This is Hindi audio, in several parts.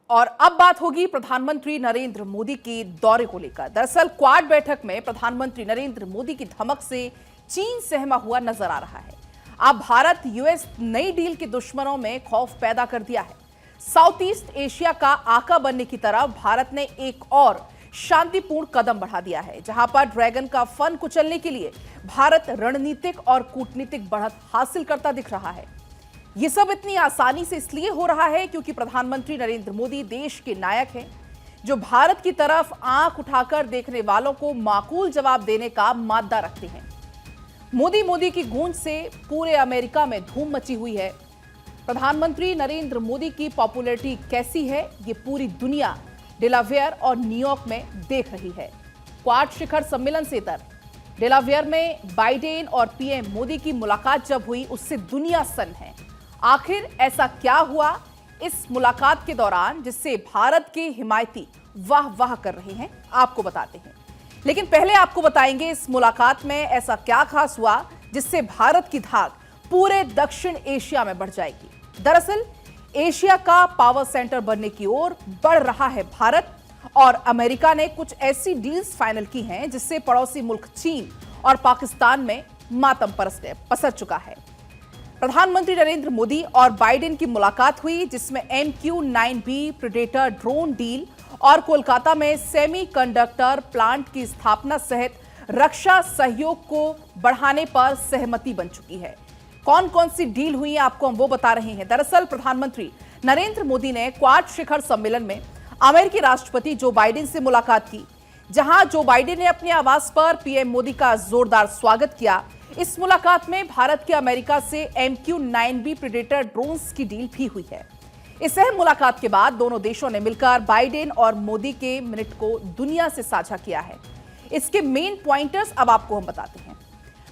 और अब बात होगी प्रधानमंत्री नरेंद्र मोदी के दौरे को लेकर। दरअसल क्वाड बैठक में प्रधानमंत्री नरेंद्र मोदी की धमक से चीन सहमा हुआ नजर आ रहा है। अब भारत यूएस नई डील के दुश्मनों में खौफ पैदा कर दिया है। साउथ ईस्ट एशिया का आका बनने की तरफ भारत ने एक और शांतिपूर्ण कदम बढ़ा दिया है, जहां पर ड्रैगन का फन कुचलने के लिए भारत रणनीतिक और कूटनीतिक बढ़त हासिल करता दिख रहा है। ये सब इतनी आसानी से इसलिए हो रहा है क्योंकि प्रधानमंत्री नरेंद्र मोदी देश के नायक हैं, जो भारत की तरफ आंख उठाकर देखने वालों को माकूल जवाब देने का मादा रखते हैं। मोदी की गूंज से पूरे अमेरिका में धूम मची हुई है। प्रधानमंत्री नरेंद्र मोदी की पॉपुलैरिटी कैसी है, ये पूरी दुनिया डेलावेयर और न्यूयॉर्क में देख रही है। क्वाड शिखर सम्मेलन से इतर डेलावेयर में बाइडेन और पीएम मोदी की मुलाकात जब हुई, उससे दुनिया सन्न है। आखिर ऐसा क्या हुआ इस मुलाकात के दौरान जिससे भारत के हिमायती वाह वाह कर रहे हैं, आपको बताते हैं। लेकिन पहले आपको बताएंगे इस मुलाकात में ऐसा क्या खास हुआ जिससे भारत की धाक पूरे दक्षिण एशिया में बढ़ जाएगी। दरअसल एशिया का पावर सेंटर बनने की ओर बढ़ रहा है भारत, और अमेरिका ने कुछ ऐसी डील्स फाइनल की हैं जिससे पड़ोसी मुल्क चीन और पाकिस्तान में मातम पसर चुका है। प्रधानमंत्री नरेंद्र मोदी और बाइडेन की मुलाकात हुई, जिसमें MQ-9B प्रेडेटर ड्रोन डील और कोलकाता में सेमीकंडक्टर प्लांट की स्थापना सहित रक्षा सहयोग को बढ़ाने पर सहमति बन चुकी है। कौन कौन सी डील हुई है आपको हम वो बता रहे हैं। दरअसल प्रधानमंत्री नरेंद्र मोदी ने क्वाड शिखर सम्मेलन में अमेरिकी राष्ट्रपति जो बाइडेन से मुलाकात की, जहां जो बाइडेन ने अपने आवास पर पीएम मोदी का जोरदार स्वागत किया। इस मुलाकात में भारत के अमेरिका से MQ-9B प्रेडेटर ड्रोन्स की डील भी हुई है। इस अहम मुलाकात के बाद दोनों देशों ने मिलकर बाइडेन और मोदी के मिनट को दुनिया से साझा किया है। इसके मेन पॉइंटर्स अब आपको हम बताते हैं।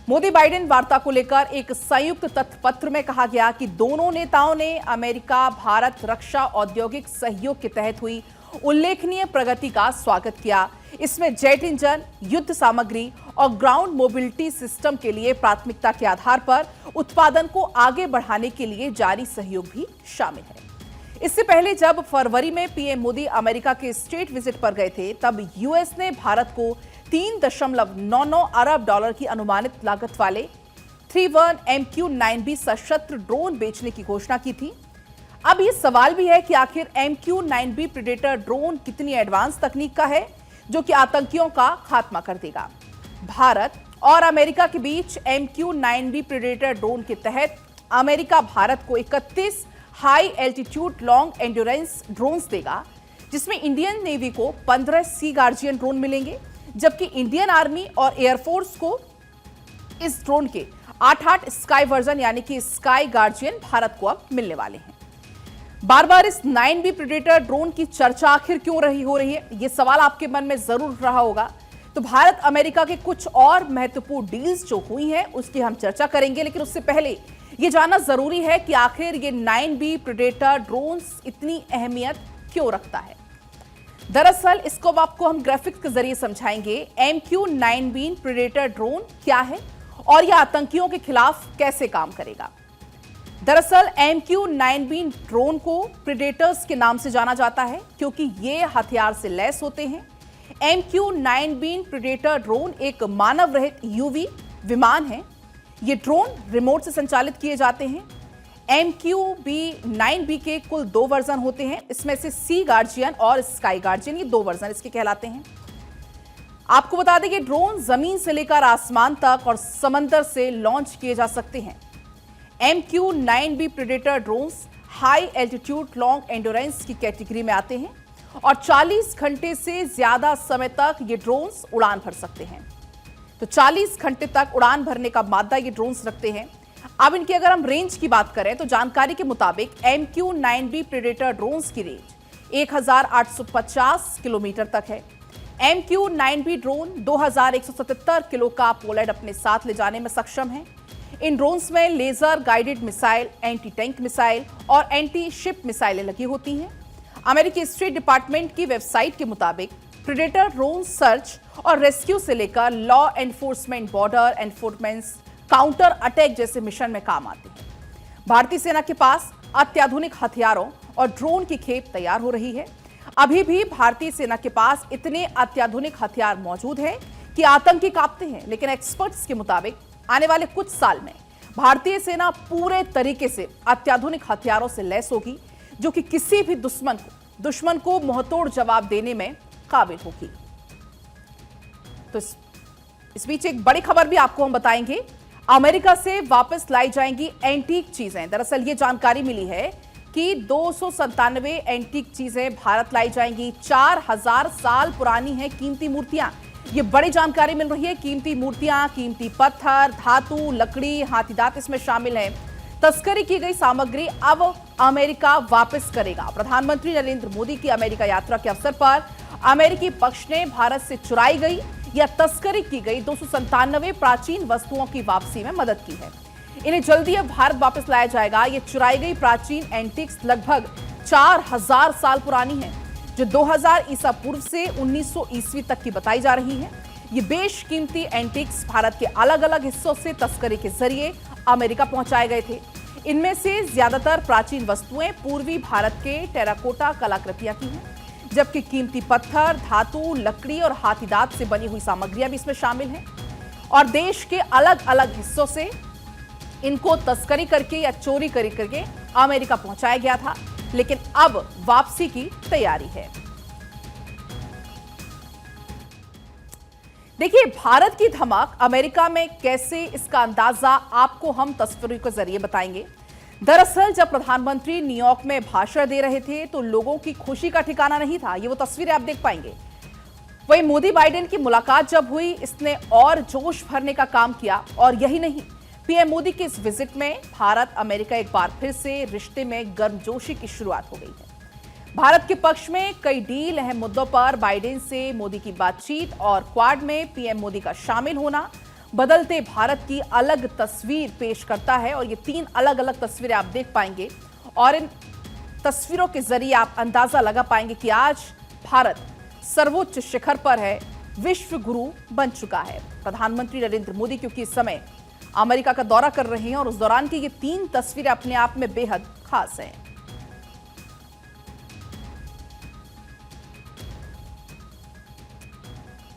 मोदी बाइडेन वार्ता को लेकर एक संयुक्त तथ्य पत्र में कहा गया कि दोनों नेताओं ने अमेरिका भारत रक्षा औद्योगिक सहयोग के तहत हुई उल्लेखनीय प्रगति का स्वागत किया। इसमें जेट इंजन, युद्ध सामग्री और ग्राउंड मोबिलिटी सिस्टम के लिए प्राथमिकता के आधार पर उत्पादन को आगे बढ़ाने के लिए जारी सहयोग भी शामिल है। इससे पहले जब फरवरी में पीएम मोदी अमेरिका के स्टेट विजिट पर गए थे, तब यूएस ने भारत को 3.99 अरब डॉलर की अनुमानित लागत वाले 31 MQ-9B सशस्त्र ड्रोन बेचने की घोषणा की थी। अब ये सवाल भी है कि आखिर MQ-9B प्रेडेटर ड्रोन कितनी एडवांस तकनीक का है जो कि आतंकियों का खात्मा कर देगा। भारत और अमेरिका के बीच MQ-9B प्रेडेटर ड्रोन के तहत अमेरिका भारत को 31 high altitude long endurance drones देगा, जिसमें इंडियन नेवी को 15 सी गार्जियन ड्रोन मिलेंगे, जबकि इंडियन आर्मी और एयरफोर्स को इस ड्रोन के 8 स्काई वर्जन यानी कि स्काई गार्जियन भारत को अब मिलने वाले हैं। बार बार इस 9B प्रेडेटर ड्रोन की चर्चा आखिर क्यों हो रही है, ये सवाल आपके मन में जरूर रहा होगा। तो भारत अमेरिका के कुछ और महत्वपूर्ण डील्स जो हुई हैं उसकी हम चर्चा करेंगे, लेकिन उससे पहले ये जानना जरूरी है कि आखिर ये 9B प्रेडेटर ड्रोन्स इतनी अहमियत क्यों रखता है। दरअसल इसको आपको हम ग्राफिक्स के जरिए समझाएंगे। MQ-9B प्रेडेटर ड्रोन क्या है और यह आतंकियों के खिलाफ कैसे काम करेगा। दरअसल MQ-9B ड्रोन को प्रेडेटर्स के नाम से जाना जाता है क्योंकि ये हथियार से लैस होते हैं। MQ-9B प्रेडेटर ड्रोन एक मानव रहित UV विमान है। ये ड्रोन रिमोट से संचालित किए जाते हैं। MQ-9B के कुल 2 वर्जन होते हैं, इसमें से सी गार्जियन और स्काई गार्जियन, ये 2 वर्जन इसके कहलाते हैं। आपको बता दें कि ड्रोन जमीन से लेकर आसमान तक और समंदर से लॉन्च किए जा सकते हैं। MQ-9B predator drones high altitude long endurance की कैटेगरी में आते हैं और 40 घंटे से ज्यादा समय तक ये ड्रोन्स उड़ान भर सकते हैं। तो 40 घंटे तक उड़ान भरने का मादा ये ड्रोन्स रखते हैं। अब इनकी अगर हम रेंज की बात करें तो जानकारी के मुताबिक MQ-9B प्रेडेटर ड्रोन्स की रेंज 1850 किलोमीटर तक है। MQ-9B ड्रोन 2177 किलो का पोलैंड अपने साथ ले जाने में सक्षम है। इन ड्रोन्स में laser guided missile, anti tank missile और एंटी शिप मिसाइलें लगी होती हैं। अमेरिकी स्टेट डिपार्टमेंट की वेबसाइट के मुताबिक प्रेडेटर ड्रोन सर्च और रेस्क्यू से लेकर law enforcement, border enforcement, counter attack जैसे मिशन में काम आते हैं। भारतीय सेना के पास अत्याधुनिक हथियारों और ड्रोन की खेप तैयार हो रही है। अभी भी भारतीय सेना के पास इतने अत्याधुनिक हथियार मौजूद हैं कि आतंकी कांपते हैं, लेकिन एक्सपर्ट्स के मुताबिक आने वाले कुछ साल में भारतीय सेना पूरे तरीके से अत्याधुनिक हथियारों से लैस होगी, जो कि किसी भी दुश्मन को मुंहतोड़ जवाब देने में काबिल होगी। तो इस बीच एक बड़ी खबर भी आपको हम बताएंगे। अमेरिका से वापस लाई जाएंगी एंटीक चीजें। दरअसल ये जानकारी मिली है कि 297 एंटीक चीजें भारत लाई जाएंगी। 4000 साल पुरानी हैं कीमती मूर्तियां। ये बड़ी जानकारी मिल रही है। कीमती मूर्तियां, कीमती पत्थर, धातु, लकड़ी, हाथीदांत इसमें शामिल हैं। तस्करी की गई सामग्री अब अमेरिका वापस करेगा। प्रधानमंत्री नरेंद्र मोदी की अमेरिका यात्रा के अवसर पर अमेरिकी पक्ष ने भारत से चुराई गई या तस्करी की गई 297 प्राचीन वस्तुओं की वापसी में मदद की है। इन्हें जल्दी अब भारत वापस लाया जाएगा। ये चुराई गई प्राचीन एंटिक्स लगभग 4000 साल पुरानी है, जो 2000 ईसा पूर्व से 1900 ईस्वी तक की बताई जा रही है। ये बेशकीमती एंटिक्स भारत के अलग अलग हिस्सों से तस्करी के जरिए अमेरिका पहुंचाए गए थे। इनमें से ज्यादातर प्राचीन वस्तुएं पूर्वी भारत के टेराकोटा कलाकृतियां की हैं, जबकि कीमती पत्थर, धातु, लकड़ी और हाथीदांत से बनी हुई सामग्रियां भी इसमें शामिल हैं। और देश के अलग अलग हिस्सों से इनको तस्करी करके या चोरी करके अमेरिका पहुंचाया गया था, लेकिन अब वापसी की तैयारी है। देखिए, भारत की धमक अमेरिका में कैसे, इसका अंदाजा आपको हम तस्वीरों के जरिए बताएंगे। दरअसल जब प्रधानमंत्री न्यूयॉर्क में भाषण दे रहे थे तो लोगों की खुशी का ठिकाना नहीं था। ये वो तस्वीरें आप देख पाएंगे। वहीं मोदी बाइडेन की मुलाकात जब हुई, इसने और जोश भरने का काम किया। और यही नहीं, पीएम मोदी के इस विजिट में भारत अमेरिका एक बार फिर से रिश्ते में गर्मजोशी की शुरुआत हो गई है। भारत के पक्ष में कई डील, अहम मुद्दों पर बाइडेन से मोदी की बातचीत और क्वाड में पीएम मोदी का शामिल होना बदलते भारत की अलग तस्वीर पेश करता है। और ये 3 अलग अलग तस्वीरें आप देख पाएंगे और इन तस्वीरों के जरिए आप अंदाजा लगा पाएंगे कि आज भारत सर्वोच्च शिखर पर है, विश्व गुरु बन चुका है। प्रधानमंत्री नरेंद्र मोदी क्योंकि इस समय अमेरिका का दौरा कर रहे हैं और उस दौरान की ये 3 तस्वीरें अपने आप में बेहद खास हैं।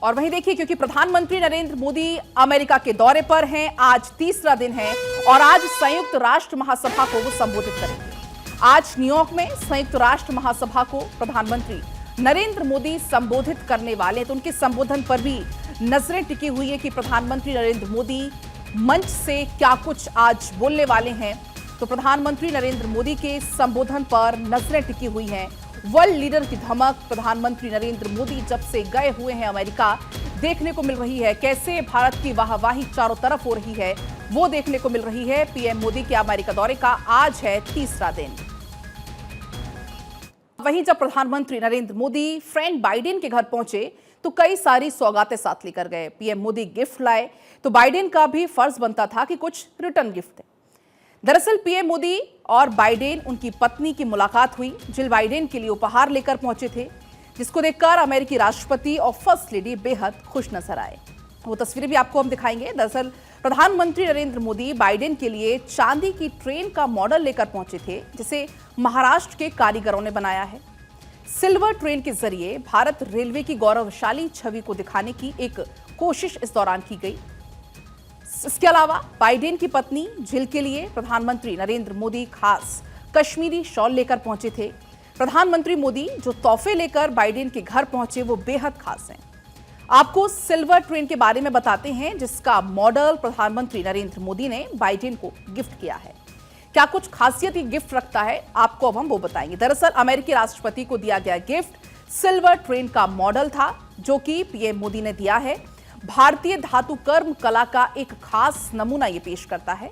और वहीं देखिए, क्योंकि प्रधानमंत्री नरेंद्र मोदी अमेरिका के दौरे पर हैं, आज तीसरा दिन है और आज संयुक्त राष्ट्र महासभा को वो संबोधित करेंगे। आज न्यूयॉर्क में संयुक्त राष्ट्र महासभा को प्रधानमंत्री नरेंद्र मोदी संबोधित करने वाले हैं, तो उनके संबोधन पर भी नजरें टिकी हुई है कि प्रधानमंत्री नरेंद्र मोदी मंच से क्या कुछ आज बोलने वाले हैं। तो प्रधानमंत्री नरेंद्र मोदी के संबोधन पर नजरें टिकी हुई हैं। वर्ल्ड लीडर की धमक प्रधानमंत्री नरेंद्र मोदी जब से गए हुए हैं अमेरिका, देखने को मिल रही है। कैसे भारत की वाहवाही चारों तरफ हो रही है, वो देखने को मिल रही है। पीएम मोदी के अमेरिका दौरे का आज है तीसरा दिन। वहीं जब प्रधानमंत्री नरेंद्र मोदी फ्रेंड बाइडेन के घर पहुंचे तो कई सारी सौगातें साथ लेकर गए। पीएम मोदी गिफ्ट लाए तो बाइडेन का भी फर्ज बनता था कि कुछ रिटर्न गिफ्ट दे। दरअसल पीएम मोदी और बाइडेन, उनकी पत्नी की मुलाकात हुई। जिल बाइडेन के लिए उपहार लेकर पहुंचे थे, जिसको देखकर अमेरिकी राष्ट्रपति और फर्स्ट लेडी बेहद खुश नजर आए। वो तस्वीरें भी आपको हम दिखाएंगे। दरअसल प्रधानमंत्री नरेंद्र मोदी बाइडेन के लिए चांदी की ट्रेन का मॉडल लेकर पहुंचे थे, जिसे महाराष्ट्र के कारीगरों ने बनाया है। सिल्वर ट्रेन के जरिए भारत रेलवे की गौरवशाली छवि को दिखाने की एक कोशिश इस दौरान की गई। इसके अलावा बाइडेन की पत्नी जिल के लिए प्रधानमंत्री नरेंद्र मोदी खास कश्मीरी शॉल लेकर पहुंचे थे। प्रधानमंत्री मोदी जो तोहफे लेकर बाइडेन के घर पहुंचे वो बेहद खास हैं। आपको सिल्वर ट्रेन के बारे में बताते हैं, जिसका मॉडल प्रधानमंत्री नरेंद्र मोदी ने बाइडेन को गिफ्ट किया है। क्या कुछ खासियत ये गिफ्ट रखता है, आपको अब हम वो बताएंगे। दरअसल अमेरिकी राष्ट्रपति को दिया गया गिफ्ट सिल्वर ट्रेन का मॉडल था, जो कि पीएम मोदी ने दिया है। भारतीय धातु कर्म कला का एक खास नमूना ये पेश करता है।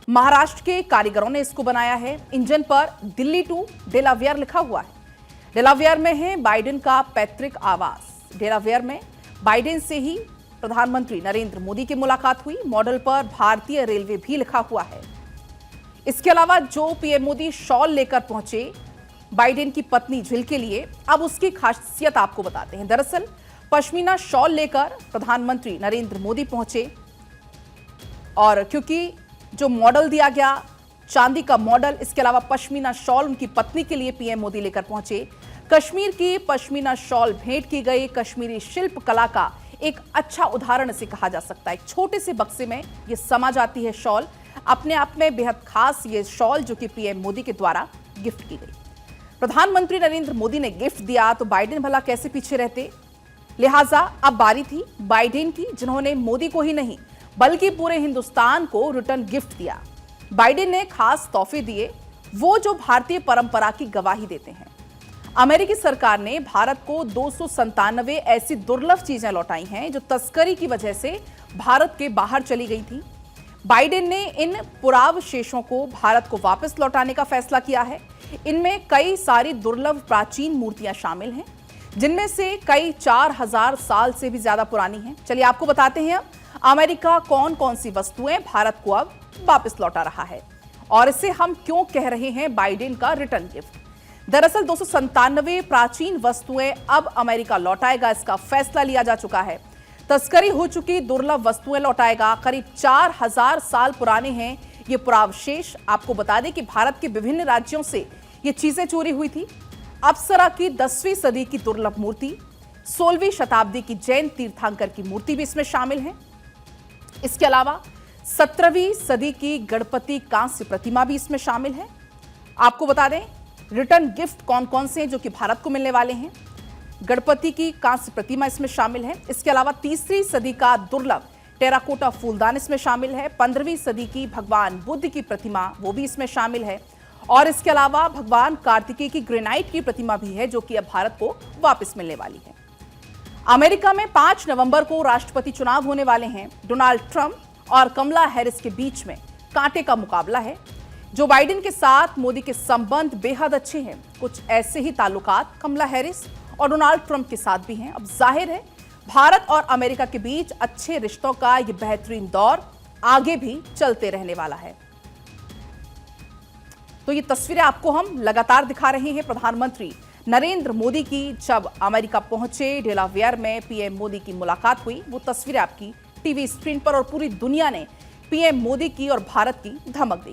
महाराष्ट्र के कारीगरों ने इसको बनाया है। इंजन पर दिल्ली टू डेलावेयर लिखा हुआ है। डेलावेयर में है बाइडेन का पैतृक आवास। डेलावेयर में बाइडेन से ही प्रधानमंत्री नरेंद्र मोदी की मुलाकात हुई। मॉडल पर भारतीय रेलवे भी लिखा हुआ है। इसके अलावा जो पीएम मोदी शॉल लेकर पहुंचे बाइडेन की पत्नी जिल के लिए, अब उसकी खासियत आपको बताते हैं। दरअसल पश्मीना शॉल लेकर प्रधानमंत्री नरेंद्र मोदी पहुंचे और क्योंकि जो मॉडल दिया गया चांदी का मॉडल, इसके अलावा पश्मीना शॉल उनकी पत्नी के लिए पीएम मोदी लेकर पहुंचे। कश्मीर की पश्मीना शॉल भेंट की गई। कश्मीरी शिल्प कला का एक अच्छा उदाहरण इसे कहा जा सकता है। एक छोटे से बक्से में ये समा जाती है शॉल। अपने आप में बेहद खास ये शॉल जो कि पीएम मोदी के द्वारा गिफ्ट की गई। प्रधानमंत्री नरेंद्र मोदी ने गिफ्ट दिया तो बाइडेन भला कैसे पीछे रहते। लिहाजा अब बारी थी बाइडेन की, जिन्होंने मोदी को ही नहीं बल्कि पूरे हिंदुस्तान को रिटर्न गिफ्ट दिया। बाइडेन ने खास तोहफे दिए, वो जो भारतीय परंपरा की गवाही देते हैं। अमेरिकी सरकार ने भारत को 297 ऐसी दुर्लभ चीजें लौटाई हैं जो तस्करी की वजह से भारत के बाहर चली गई थी। बाइडेन ने इन पुरावशेषों को भारत को वापस लौटाने का फैसला किया है। इनमें कई सारी दुर्लभ प्राचीन मूर्तियां शामिल हैं, जिनमें से कई 4000 साल से भी ज्यादा पुरानी हैं। चलिए आपको बताते हैं अब अमेरिका कौन कौन सी वस्तुएं भारत को अब वापस लौटा रहा है और इसे हम क्यों कह रहे हैं बाइडेन का रिटर्न गिफ्ट। दरअसल 297 प्राचीन वस्तुएं अब अमेरिका लौटाएगा, इसका फैसला लिया जा चुका है। तस्करी हो चुकी दुर्लभ वस्तुएं लौटाएगा। करीब 4000 साल पुराने हैं ये पुरावशेष। आपको बता दें कि भारत के विभिन्न राज्यों से ये चीजें चोरी हुई थी। अप्सरा की 10वीं सदी की दुर्लभ मूर्ति, 16वीं शताब्दी की जैन तीर्थंकर की मूर्ति भी इसमें शामिल है। इसके अलावा 17वीं सदी की गणपति कांस्य प्रतिमा भी इसमें शामिल है। आपको बता दें रिटर्न गिफ्ट कौन कौन से हैं जो कि भारत को मिलने वाले हैं। गणपति की कांस्य प्रतिमा इसमें शामिल है। इसके अलावा 3री सदी का दुर्लभ टेराकोटा फूलदान इसमें शामिल है। 15वीं सदी की भगवान बुद्ध की प्रतिमा वो भी इसमें शामिल है। और इसके अलावा भगवान कार्तिकेय की ग्रेनाइट की प्रतिमा भी है जो कि अब भारत को वापस मिलने वाली है। अमेरिका में 5 नवंबर को राष्ट्रपति चुनाव होने वाले हैं। डोनाल्ड ट्रंप और कमला हैरिस के बीच में कांटे का मुकाबला है। जो बाइडेन के साथ मोदी के संबंध बेहद अच्छे हैं। कुछ ऐसे ही ताल्लुकात कमला हैरिस और डोनाल्ड ट्रंप के साथ भी हैं। अब जाहिर है भारत और अमेरिका के बीच अच्छे रिश्तों का यह बेहतरीन दौर आगे भी चलते रहने वाला है। तो ये तस्वीरें आपको हम लगातार दिखा रहे हैं प्रधानमंत्री नरेंद्र मोदी की। जब अमेरिका पहुंचे, डेलावेयर में पीएम मोदी की मुलाकात हुई, वो तस्वीरें आपकी टीवी स्क्रीन पर और पूरी दुनिया ने पीएम मोदी की और भारत की धमक देखी।